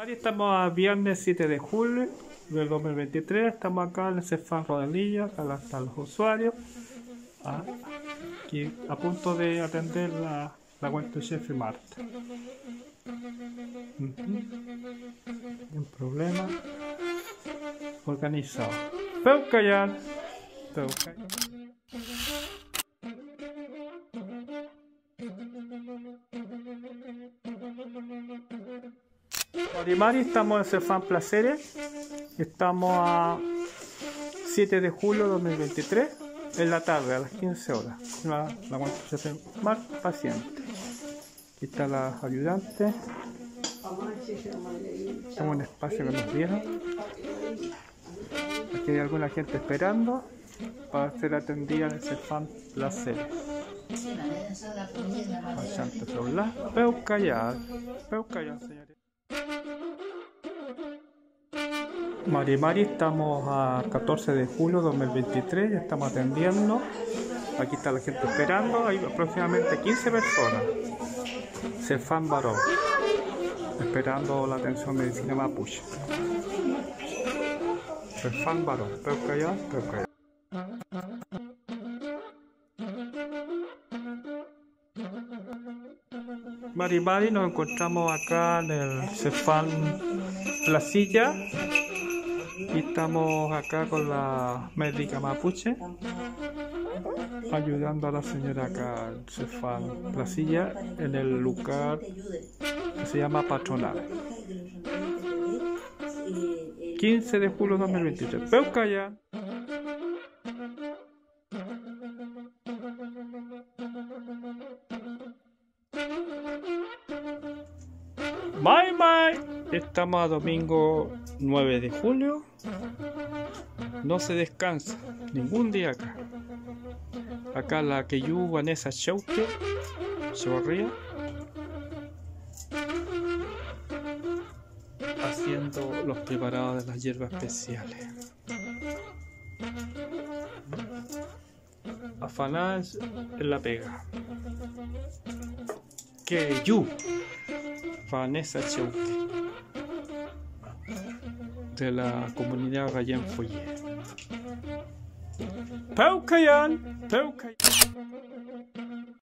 Estamos a viernes 7 de julio del 2023. Estamos acá en el Cefam Rodalillas. Acá están los usuarios. Aquí a punto de atender la cuenta de Chef Marta. Un problema organizado. Pero callar. Mari, estamos en Cefam Placeres. Estamos a 7 de julio de 2023 en la tarde a las 15 horas. La cuenta de Chef Marta paciente. Aquí está la ayudante. Es un espacio que nos dieron. Aquí hay alguna gente esperando para ser atendida en el Cefam Placeres. Peu callar, señores. Mari, estamos a 14 de julio de 2023, ya estamos atendiendo. Aquí está la gente esperando, hay aproximadamente 15 personas. Cefam Barón, esperando la atención de medicina mapuche. Cefam Barón, peu callar. Mari, nos encontramos acá en el Cefam Placilla y estamos acá con la médica mapuche ayudando a la señora acá en Cefam Placilla en el lugar que se llama Patronal. 15 de julio de 2023. Peucaya. Mai. Estamos a domingo 9 de julio. No se descansa ningún día acá. Acá la Keyu Vanessa Chauque Chorría haciendo los preparados de las hierbas especiales. Afanás en la pega. Keyu Vanessa Chauque de la comunidad Rayén Foyer. Peucayan.